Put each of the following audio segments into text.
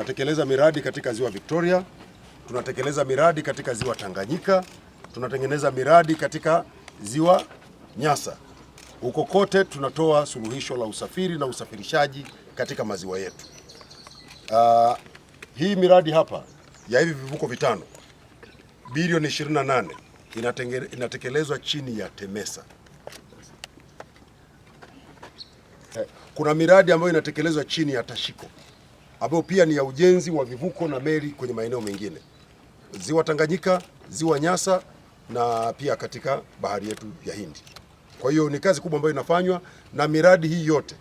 tunatekeleza miradi katika ziwa Victoria, tunatekeleza miradi katika ziwa Tanganyika, tunatengeneza miradi katika ziwa Nyasa. Huko kote tunatoa suluhisho la usafiri na usafirishaji katika maziwa yetu. Hii miradi hapa ya hivi vivuko vitano bilioni 28 inatekelezwa chini ya TEMESA. Kuna miradi ambayo inatekelezwa chini ya TASHICO ambayo pia ni ya ujenzi wa vivuko na meli kwenye maeneo mengine, ziwa Tanganyika, ziwa Nyasa na pia katika bahari yetu ya Hindi. Kwa hiyo ni kazi kubwa ambayo inafanywa, na miradi hii yote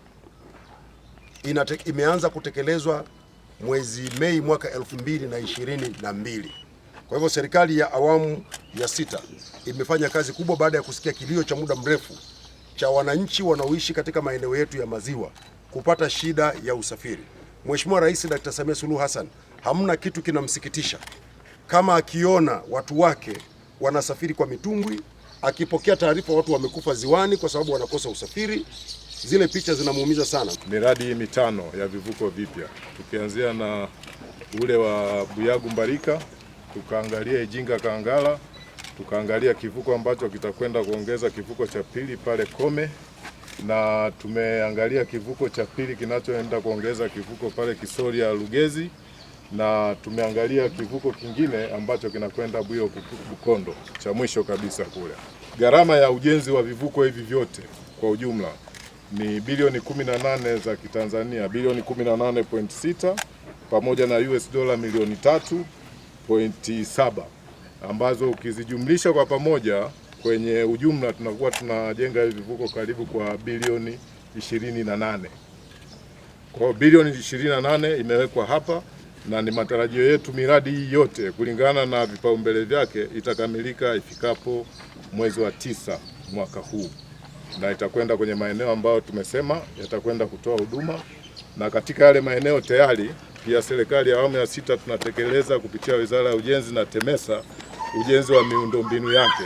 imeanza kutekelezwa mwezi Mei mwaka 2022. Kwa hivyo serikali ya awamu ya 6 imefanya kazi kubwa baada ya kusikia kilio cha muda mrefu cha wananchi wanaoishi katika maeneo yetu ya maziwa kupata shida ya usafiri. Mheshimiwa Rais Dr. Samia Suluhu Hassan, hamna kitu kinamsikitisha kama akiona watu wake wanasafiri kwa mitumbwi, akipokea taarifa watu wamekufa ziwani kwa sababu wanakosa usafiri. Zile picha zinamuumiza sana. Miradi mitano ya vivuko vipya, tukianzia na ule wa Buyagu Mbarika, tukaangalia Ijinga Kangala, tukaangalia kivuko ambacho kitakwenda kuongeza kivuko cha pili pale Kome, na tumeangalia kivuko cha pili kinachoenda kuongeza kivuko pale Kisoria Lugezi, na tumeangalia kivuko kingine ambacho kinakwenda Buyo Bukondo cha mwisho kabisa kule. Gharama ya ujenzi wa vivuko hivi vyote kwa ujumla ni bilioni 18 za Kitanzania, bilioni 18.6 pamoja na US dola milioni 3.7, ambazo ukizijumlisha kwa pamoja kwenye ujumla tunakuwa tunajenga hivi vivuko karibu kwa bilioni 28. Kwa bilioni 28 imewekwa hapa, na ni matarajio yetu miradi hii yote kulingana na vipaumbele vyake itakamilika ifikapo mwezi wa 9 mwaka huu, na itakwenda kwenye maeneo ambayo tumesema yatakwenda kutoa huduma. Na katika yale maeneo tayari pia serikali ya awamu ya 6 tunatekeleza kupitia Wizara ya Ujenzi na TEMESA ujenzi wa miundombinu yake.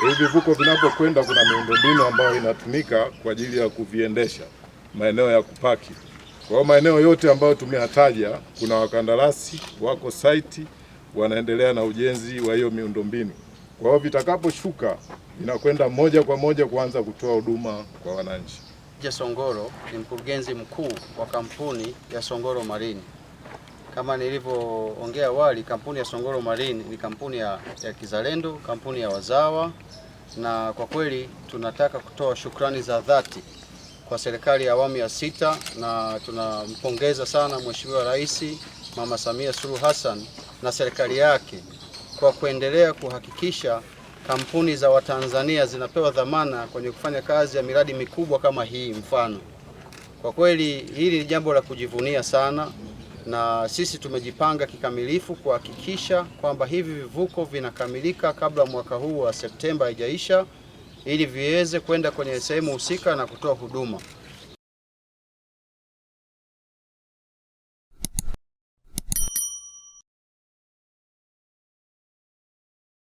Hivi vivuko vinapokwenda kuna miundombinu ambayo inatumika kwa ajili ya kuviendesha, maeneo ya kupaki. Kwa maeneo yote ambayo tumeyataja kuna wakandarasi wako site wanaendelea na ujenzi wa hiyo miundombinu. Kwa hiyo vitakaposhuka inakwenda moja kwa moja kuanza kutoa huduma kwa wananchi. Songoro ni mkurugenzi mkuu wa kampuni ya Songoro Marine. Kama nilivyoongea awali, kampuni ya Songoro Marine ni kampuni ya kizalendo, kampuni ya wazawa, na kwa kweli tunataka kutoa shukrani za dhati kwa serikali ya awamu ya 6, na tunampongeza sana Mheshimiwa Rais Mama Samia Suluhu Hassan na serikali yake kwa kuendelea kuhakikisha kampuni za Watanzania zinapewa dhamana kwenye kufanya kazi ya miradi mikubwa kama hii mfano. Kwa kweli hili ni jambo la kujivunia sana, na sisi tumejipanga kikamilifu kuhakikisha kwamba hivi vivuko vinakamilika kabla mwaka huu wa Septemba haijaisha, ili viweze kwenda kwenye sehemu husika na kutoa huduma.